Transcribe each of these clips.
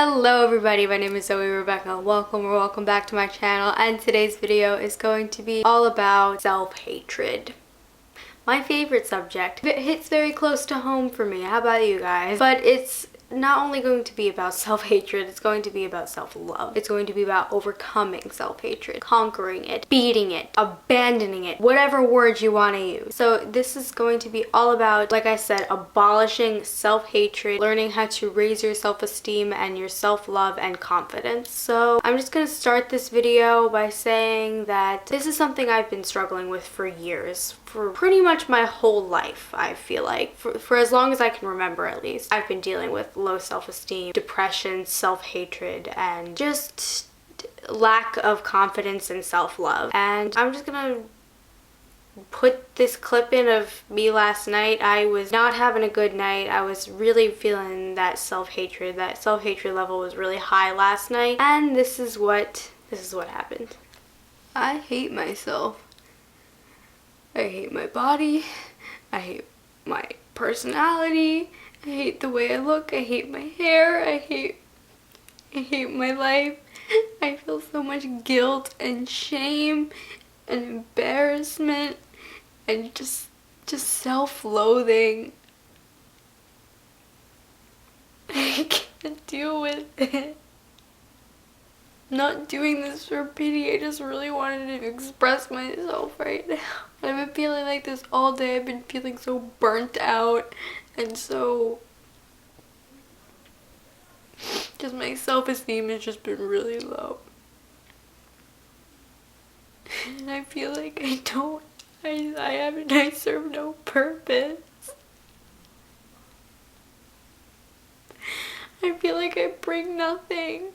Hello everybody, my name is Zoe Rebekah. Welcome back to my channel, and today's video is going to be all about self-hatred. My favorite subject. It hits very close to home for me. How about you guys? But it's not only going to be about self-hatred, it's going to be about self-love. It's going to be about overcoming self-hatred, conquering it, beating it, abandoning it, whatever word you want to use. So this is going to be all about, like I said, abolishing self-hatred, learning how to raise your self-esteem and your self-love and confidence. So I'm just going to start this video by saying that this is something I've been struggling with for years, for pretty much my whole life. I feel like for as long as I can remember, at least, I've been dealing with low self-esteem, depression, self-hatred, and just lack of confidence and self-love. And I'm just gonna put this clip in of me last night. I was not having a good night. I was really feeling that self-hatred level was really high last night, and this is what happened. I hate myself. I hate my body. I hate my personality. I hate the way I look. I hate my hair. I hate my life. I feel so much guilt and shame and embarrassment and just self-loathing. I can't deal with it. I'm not doing this for pity. I just really wanted to express myself right now. I've been feeling like this all day. I've been feeling so burnt out and so just my self-esteem has just been really low. And I feel like I serve no purpose. I feel like I bring nothing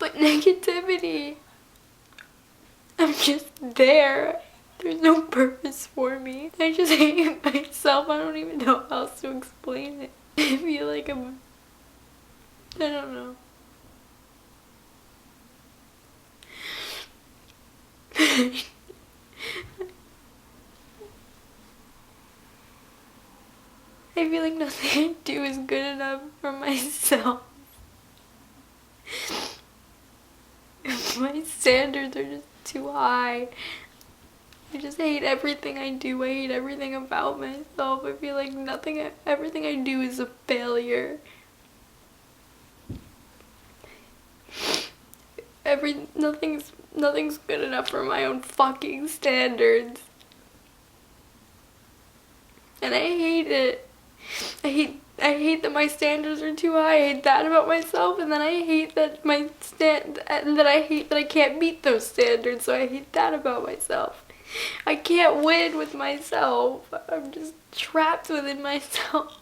but negativity. I'm just there. There's no purpose for me. I just hate myself. I don't even know how else to explain it. I feel like I don't know. I feel like nothing I do is good enough for myself. My standards are just too high. I just hate everything I do. I hate everything about myself. I feel like everything I do is a failure. Nothing's good enough for my own fucking standards. And I hate it. I hate that my standards are too high. I hate that about myself, and then I hate that I hate that I can't meet those standards, so I hate that about myself. I can't win with myself. I'm just trapped within myself.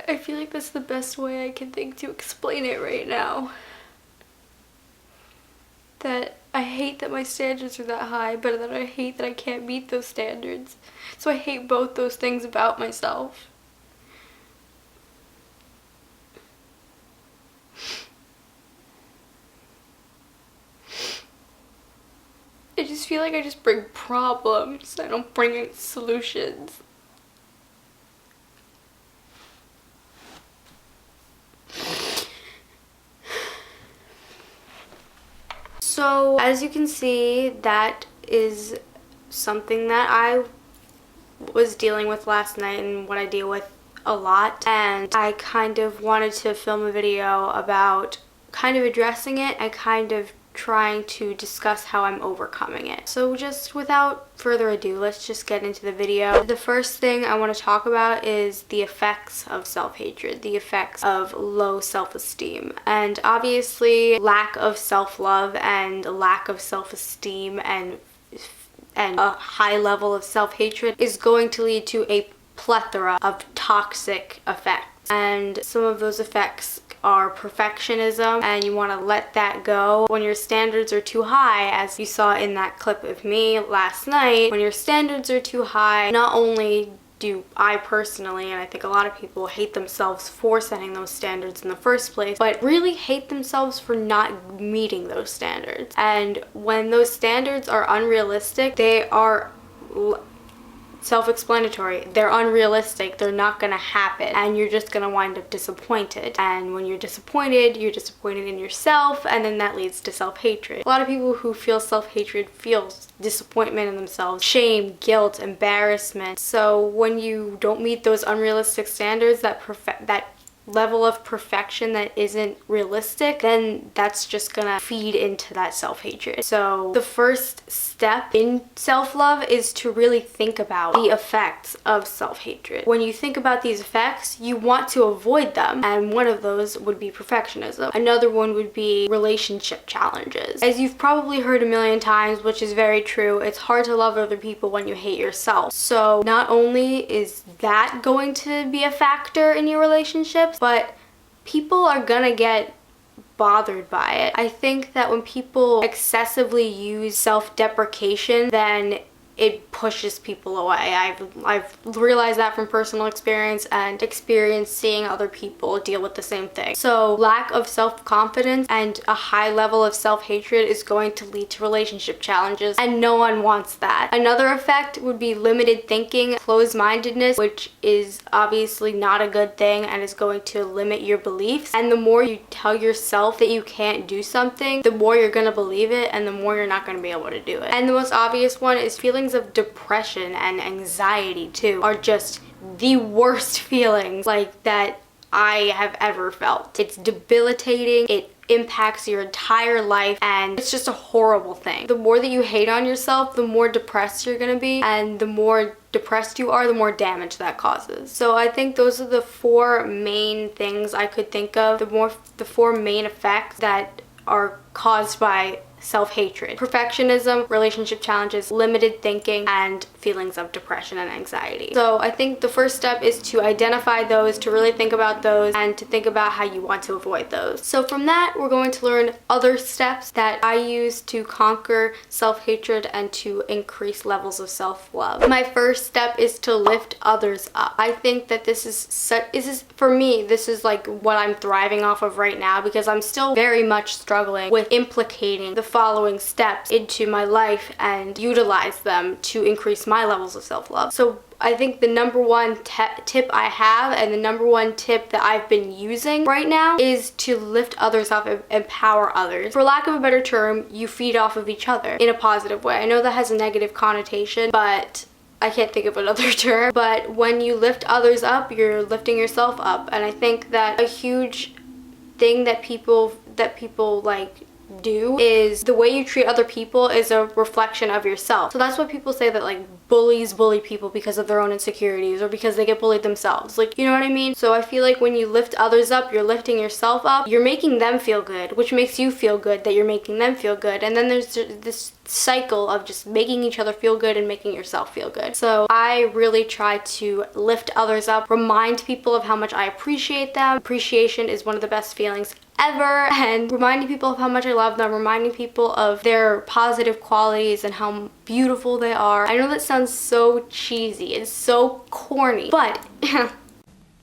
I feel like that's the best way I can think to explain it right now. That I hate that my standards are that high, but that I hate that I can't meet those standards. So I hate both those things about myself. I just feel like I just bring problems. I don't bring any solutions. So, as you can see, that is something that I was dealing with last night and what I deal with a lot. And I kind of wanted to film a video about kind of addressing it and kind of trying to discuss how I'm overcoming it. So just without further ado, let's just get into the video. The first thing I want to talk about is the effects of self-hatred, the effects of low self-esteem. And obviously lack of self-love and lack of self-esteem and a high level of self-hatred is going to lead to a plethora of toxic effects. And some of those effects are perfectionism, and you want to let that go. When your standards are too high, as you saw in that clip of me last night, when your standards are too high, not only do I personally, and I think a lot of people, hate themselves for setting those standards in the first place, but really hate themselves for not meeting those standards. And when those standards are unrealistic, they are self-explanatory. They're unrealistic. They're not gonna happen, and you're just gonna wind up disappointed. And when you're disappointed in yourself, and then that leads to self-hatred. A lot of people who feel self-hatred feel disappointment in themselves, shame, guilt, embarrassment. So when you don't meet those unrealistic standards, that level of perfection that isn't realistic, then that's just gonna feed into that self-hatred. So the first step in self-love is to really think about the effects of self-hatred. When you think about these effects, you want to avoid them, and one of those would be perfectionism. Another one would be relationship challenges. As you've probably heard a million times, which is very true, it's hard to love other people when you hate yourself. So not only is that going to be a factor in your relationships, but people are gonna get bothered by it. I think that when people excessively use self-deprecation, then it pushes people away. I've realized that from personal experience and experience seeing other people deal with the same thing. So lack of self-confidence and a high level of self-hatred is going to lead to relationship challenges, and no one wants that. Another effect would be limited thinking, closed-mindedness, which is obviously not a good thing and is going to limit your beliefs. And the more you tell yourself that you can't do something, the more you're gonna believe it, and the more you're not gonna be able to do it. And the most obvious one is feelings of depression and anxiety too are just the worst feelings like that I have ever felt. It's debilitating, it impacts your entire life, and it's just a horrible thing. The more that you hate on yourself, the more depressed you're gonna be, and the more depressed you are, the more damage that causes. So I think those are the four main things I could think of, the four main effects that are caused by self-hatred: perfectionism, relationship challenges, limited thinking, and feelings of depression and anxiety. So I think the first step is to identify those, to really think about those, and to think about how you want to avoid those. So from that, we're going to learn other steps that I use to conquer self-hatred and to increase levels of self-love. My first step is to lift others up. I think that this is for me, this is like what I'm thriving off of right now, because I'm still very much struggling with implicating the following steps into my life and utilize them to increase my levels of self-love. So I think the number one tip I have, and the number one tip that I've been using right now, is to lift others up and empower others. For lack of a better term, you feed off of each other in a positive way. I know that has a negative connotation, but I can't think of another term. But when you lift others up, you're lifting yourself up. And I think that a huge thing that people like do is the way you treat other people is a reflection of yourself. So that's why people say that like bullies bully people because of their own insecurities or because they get bullied themselves. Like, you know what I mean? So I feel like when you lift others up, you're lifting yourself up. You're making them feel good, which makes you feel good that you're making them feel good. And then there's this cycle of just making each other feel good and making yourself feel good. So I really try to lift others up, remind people of how much I appreciate them. Appreciation is one of the best feelings ever, and reminding people of how much I love them, reminding people of their positive qualities and how beautiful they are. I know that sounds so cheesy, it's so corny, but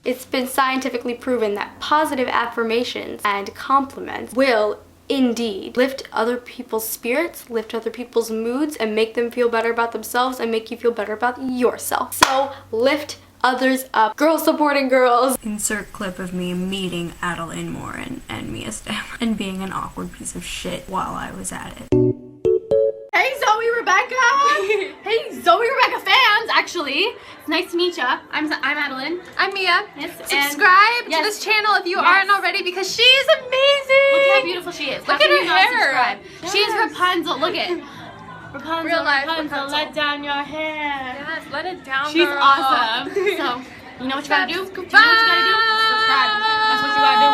it's been scientifically proven that positive affirmations and compliments will indeed lift other people's spirits, lift other people's moods, and make them feel better about themselves and make you feel better about yourself. So lift others up. Girls supporting girls. Insert clip of me meeting Adeline Morin and Mia Stam and being an awkward piece of shit while I was at it. Hey Zoe Rebekah! Hey Zoe Rebekah fans, actually. It's nice to meet ya. I'm Adeline. I'm Mia. Yes, subscribe to this channel if you aren't already, because she's amazing! Look how beautiful she is. Look at her hair! Yes. She's Rapunzel. Look at Rapunzel, Real life Rapunzel, let down your hair. Yes, let it down, She's girl. awesome. So, you know what you gotta do? Subscribe. You know what you gotta do? Subscribe. That's what you gotta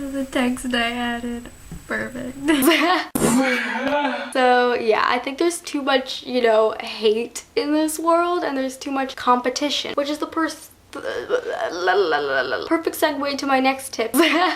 do. The text I added. Perfect. So yeah, I think there's too much, hate in this world, and there's too much competition, which is the Perfect segue to my next tip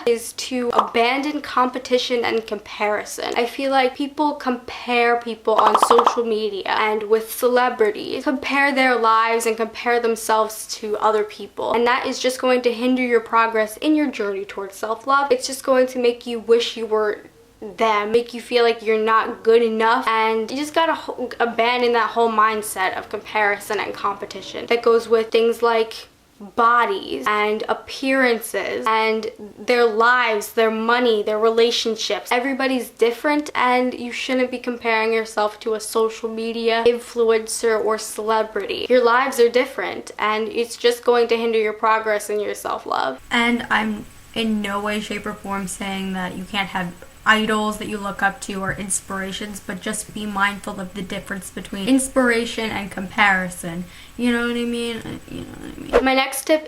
is to abandon competition and comparison. I feel like people compare people on social media and with celebrities, compare their lives and compare themselves to other people, and that is just going to hinder your progress in your journey towards self-love. It's just going to make you wish you were them, make you feel like you're not good enough, and you just gotta abandon that whole mindset of comparison and competition that goes with things like bodies and appearances and their lives, their money, their relationships. Everybody's different, and you shouldn't be comparing yourself to a social media influencer or celebrity. Your lives are different, and it's just going to hinder your progress and your self-love. And I'm in no way, shape, or form saying that you can't have idols that you look up to or inspirations, but just be mindful of the difference between inspiration and comparison. You know what I mean? You know what I mean. My next tip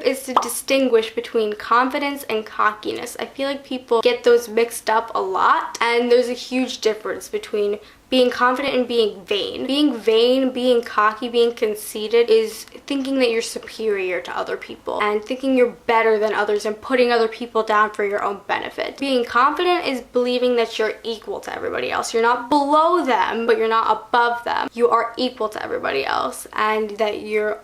is to distinguish between confidence and cockiness. I feel like people get those mixed up a lot, and there's a huge difference between being confident and being vain. Being vain, being cocky, being conceited is thinking that you're superior to other people and thinking you're better than others and putting other people down for your own benefit. Being confident is believing that you're equal to everybody else. You're not below them, but you're not above them. You are equal to everybody else, and that you're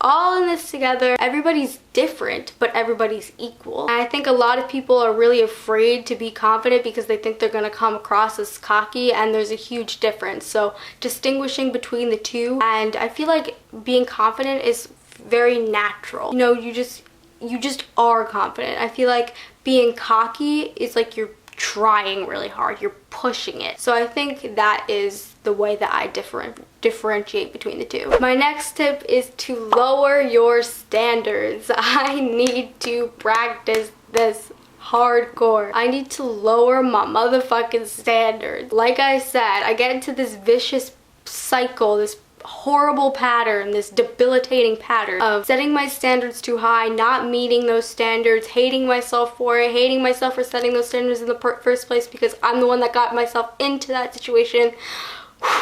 all in this together. Everybody's different, but everybody's equal. And I think a lot of people are really afraid to be confident because they think they're going to come across as cocky, and there's a huge difference. So distinguishing between the two, and I feel like being confident is very natural. You know, you just are confident. I feel like being cocky is like you're trying really hard, you're pushing it. So I think that is the way that I differentiate between the two. My next tip is to lower your standards. I need to practice this hardcore. I need to lower my motherfucking standards. Like I said, I get into this vicious cycle, this horrible pattern, this debilitating pattern of setting my standards too high, not meeting those standards, hating myself for it, hating myself for setting those standards in the first place because I'm the one that got myself into that situation,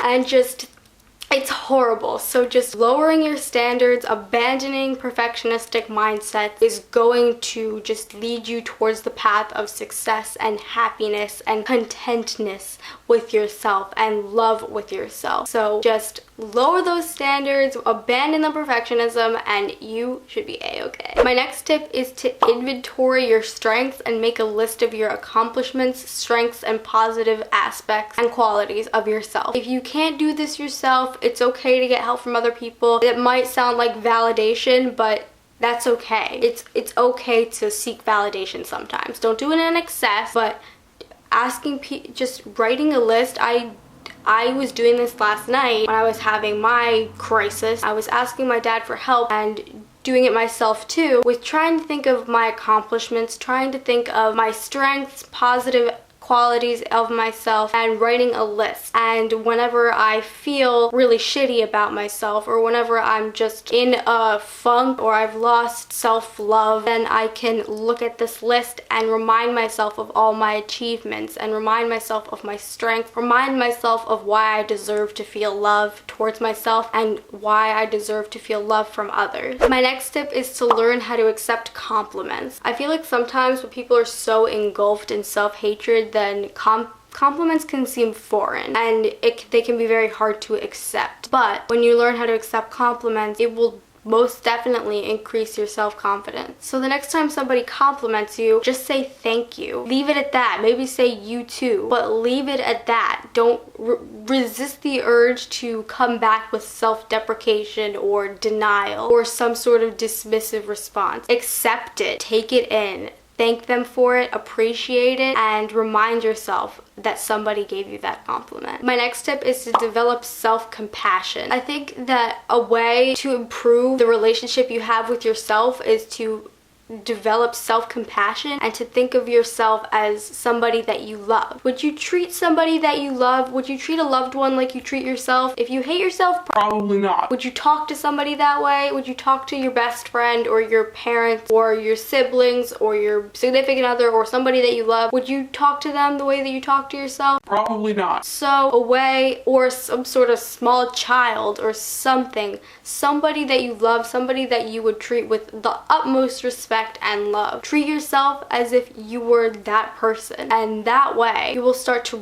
and just it's horrible. So just lowering your standards, abandoning perfectionistic mindset is going to just lead you towards the path of success and happiness and contentness with yourself and love with yourself. So just lower those standards, abandon the perfectionism, and you should be a-okay. My next tip is to inventory your strengths and make a list of your accomplishments, strengths, and positive aspects and qualities of yourself. If you can't do this yourself, it's okay to get help from other people. It might sound like validation, but that's okay. It's okay to seek validation sometimes. Don't do it in excess, but just writing a list. I was doing this last night when I was having my crisis. I was asking my dad for help and doing it myself too, with trying to think of my accomplishments, trying to think of my strengths, positive qualities of myself, and writing a list. And whenever I feel really shitty about myself, or whenever I'm just in a funk or I've lost self-love, then I can look at this list and remind myself of all my achievements, and remind myself of my strength, remind myself of why I deserve to feel love towards myself and why I deserve to feel love from others. My next tip is to learn how to accept compliments. I feel like sometimes when people are so engulfed in self-hatred, then compliments can seem foreign, and they can be very hard to accept. But when you learn how to accept compliments, it will most definitely increase your self-confidence. So the next time somebody compliments you, just say thank you. Leave it at that. Maybe say you too, but leave it at that. Don't resist the urge to come back with self-deprecation or denial or some sort of dismissive response. Accept it. Take it in. Thank them for it, appreciate it, and remind yourself that somebody gave you that compliment. My next tip is to develop self-compassion. I think that a way to improve the relationship you have with yourself is to develop self-compassion and to think of yourself as somebody that you love. Would you treat somebody that you love? Would you treat a loved one like you treat yourself? If you hate yourself, probably not. Would you talk to somebody that way? Would you talk to your best friend or your parents or your siblings or your significant other or somebody that you love? Would you talk to them the way that you talk to yourself? Probably not. So away, or some sort of small child or something, somebody that you love, somebody that you would treat with the utmost respect and love. Treat yourself as if you were that person, and that way you will start to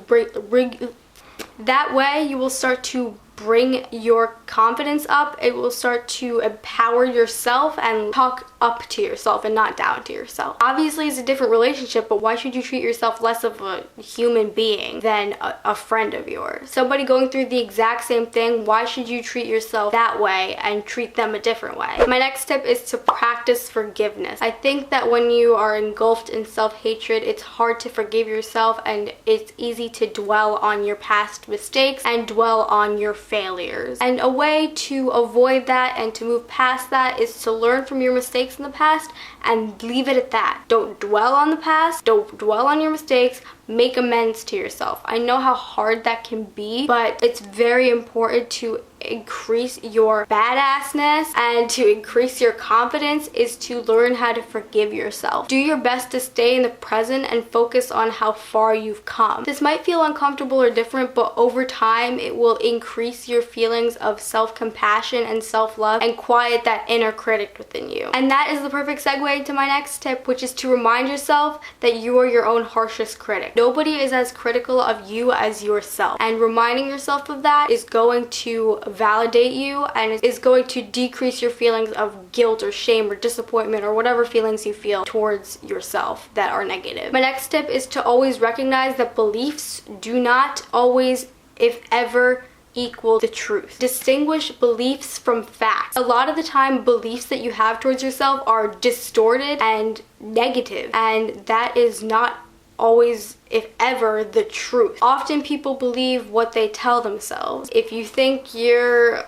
bring your confidence up. It will start to empower yourself and talk up to yourself and not down to yourself. Obviously it's a different relationship, but why should you treat yourself less of a human being than a friend of yours? Somebody going through the exact same thing, why should you treat yourself that way and treat them a different way? My next tip is to practice forgiveness. I think that when you are engulfed in self-hatred, it's hard to forgive yourself, and it's easy to dwell on your past mistakes and dwell on your failures. And a way to avoid that and to move past that is to learn from your mistakes in the past and leave it at that. Don't dwell on the past, don't dwell on your mistakes, make amends to yourself. I know how hard that can be, but it's very important to increase your badassness and to increase your confidence is to learn how to forgive yourself. Do your best to stay in the present and focus on how far you've come. This might feel uncomfortable or different, but over time it will increase your feelings of self-compassion and self-love and quiet that inner critic within you. And that is the perfect segue to my next tip, which is to remind yourself that you are your own harshest critic. Nobody is as critical of you as yourself, and reminding yourself of that is going to validate you and is going to decrease your feelings of guilt or shame or disappointment or whatever feelings you feel towards yourself that are negative. My next tip is to always recognize that beliefs do not always, if ever, equal the truth. Distinguish beliefs from facts. A lot of the time, beliefs that you have towards yourself are distorted and negative, and that is not always, if ever, the truth. Often people believe what they tell themselves. If you think you're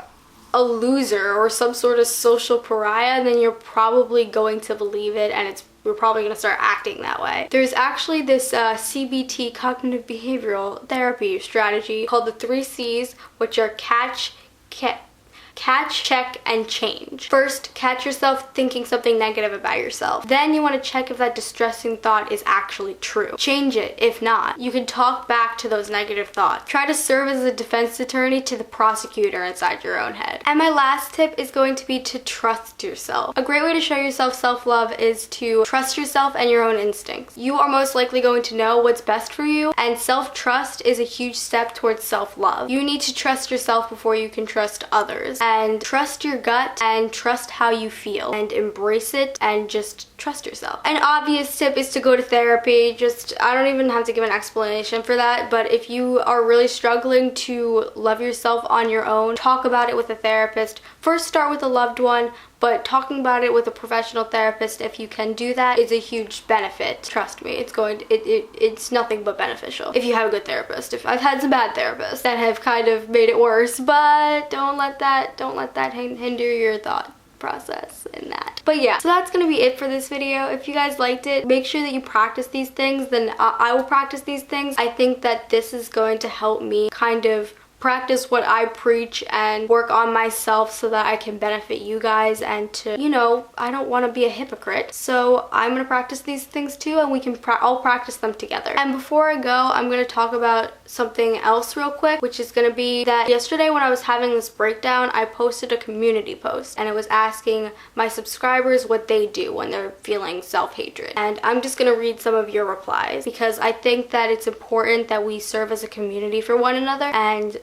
a loser or some sort of social pariah, then you're probably going to believe it, and you're probably going to start acting that way. There's actually this CBT, cognitive behavioral therapy strategy called the 3 C's, which are catch, check, and change. First, catch yourself thinking something negative about yourself. Then you want to check if that distressing thought is actually true. Change it. If not, you can talk back to those negative thoughts. Try to serve as a defense attorney to the prosecutor inside your own head. And my last tip is going to be to trust yourself. A great way to show yourself self-love is to trust yourself and your own instincts. You are most likely going to know what's best for you, and self-trust is a huge step towards self-love. You need to trust yourself before you can trust others. And trust your gut and trust how you feel and embrace it and just trust yourself. An obvious tip is to go to therapy. I don't even have to give an explanation for that, but if you are really struggling to love yourself on your own, talk about it with a therapist. First start with a loved one, but talking about it with a professional therapist, if you can do that, is a huge benefit. Trust me, it's nothing but beneficial if you have a good therapist. I've had some bad therapists that have kind of made it worse, but don't let that hinder your thought process in that. But yeah, so that's gonna be it for this video. If you guys liked it, make sure that you practice these things, then I will practice these things. I think that this is going to help me kind of practice what I preach and work on myself so that I can benefit you guys, and to, you know, I don't want to be a hypocrite, so I'm gonna practice these things too, and we can all practice them together. And before I go, I'm gonna talk about something else real quick, which is gonna be that yesterday when I was having this breakdown, I posted a community post, and it was asking my subscribers what they do when they're feeling self-hatred, and I'm just gonna read some of your replies because I think that it's important that we serve as a community for one another, and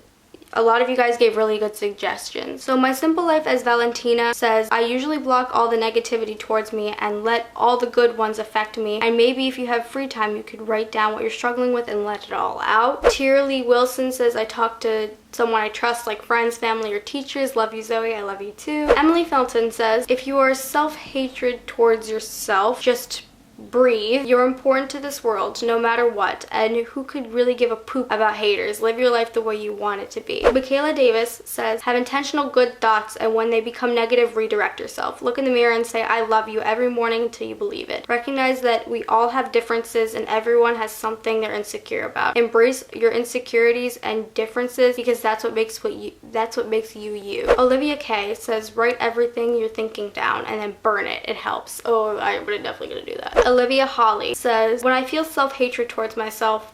a lot of you guys gave really good suggestions. So My Simple Life as Valentina says, I usually block all the negativity towards me and let all the good ones affect me. And maybe if you have free time, you could write down what you're struggling with and let it all out. Tierly Wilson says, I talk to someone I trust, like friends, family, or teachers. Love you, Zoe. I love you too. Emily Felton says, if you are self-hatred towards yourself, just breathe. You're important to this world no matter what, and who could really give a poop about haters? Live your life the way you want it to be. Michaela Davis says, have intentional good thoughts, and when they become negative, redirect yourself. Look in the mirror and say, I love you every morning until you believe it. Recognize that we all have differences and everyone has something they're insecure about. Embrace your insecurities and differences because that's what makes you you. Olivia K says, write everything you're thinking down and then burn it. It helps. Oh, I'm definitely gonna do that. Olivia Holly says, when I feel self-hatred towards myself,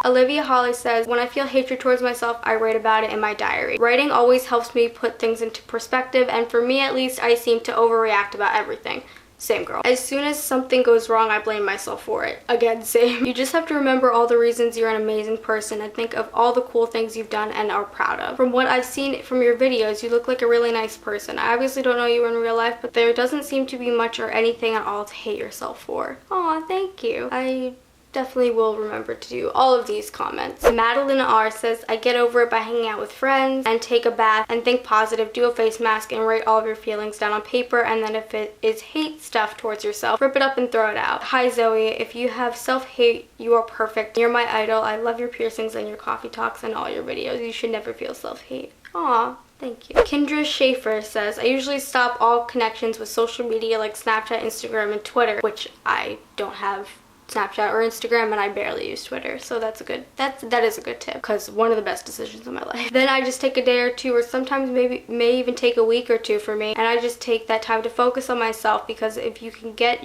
Olivia Holly says, when I feel hatred towards myself, I write about it in my diary. Writing always helps me put things into perspective, and for me at least, I seem to overreact about everything. Same girl. As soon as something goes wrong, I blame myself for it. Again, same. You just have to remember all the reasons you're an amazing person and think of all the cool things you've done and are proud of. From what I've seen from your videos, you look like a really nice person. I obviously don't know you in real life, but there doesn't seem to be much or anything at all to hate yourself for. Aw, thank you. I definitely will remember to do all of these comments. Madeline R says, I get over it by hanging out with friends and take a bath and think positive, do a face mask and write all of your feelings down on paper, and then if it is hate stuff towards yourself, rip it up and throw it out. Hi Zoe, if you have self-hate, you are perfect. You're my idol. I love your piercings and your coffee talks and all your videos. You should never feel self-hate. Aw. Thank you. Kendra Schaefer says, I usually stop all connections with social media like Snapchat, Instagram, and Twitter, which I don't have Snapchat or Instagram, and I barely use Twitter, so that is a good tip, because one of the best decisions of my life. Then I just take a day or two, or sometimes may even take a week or two for me, and I just take that time to focus on myself, because if you can get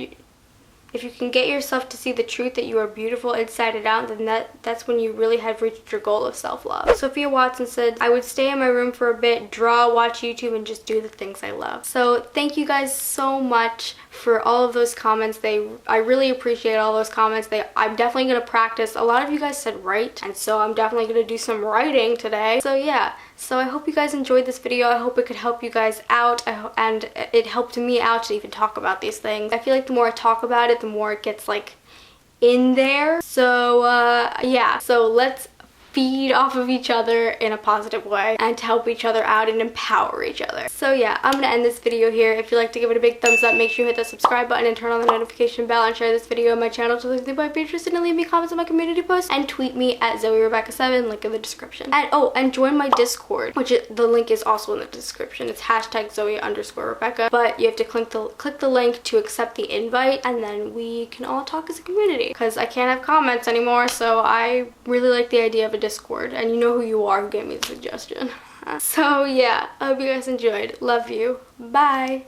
yourself to see the truth that you are beautiful inside and out, then that's when you really have reached your goal of self-love. Sophia Watson said, I would stay in my room for a bit, draw, watch YouTube, and just do the things I love. So thank you guys so much for all of those comments. I really appreciate all those comments. I'm definitely going to practice. A lot of you guys said write, and so I'm definitely going to do some writing today. So yeah. So I hope you guys enjoyed this video. I hope it could help you guys out, and it helped me out to even talk about these things. I feel like the more I talk about it, the more it gets like in there. So yeah, so let's feed off of each other in a positive way and to help each other out and empower each other. So yeah, I'm gonna end this video here. If you'd like to give it a big thumbs up, make sure you hit that subscribe button and turn on the notification bell, and share this video on my channel to those who might be interested, and leave me comments on my community posts, and tweet me at Zoe Rebekah 7, link in the description. And oh, and join my Discord, the link is also in the description. It's #Zoe_Rebekah, but you have to click the link to accept the invite, and then we can all talk as a community, because I can't have comments anymore. So I really like the idea of a Discord, and you know who you are who gave me the suggestion. So yeah, I hope you guys enjoyed. Love you. Bye.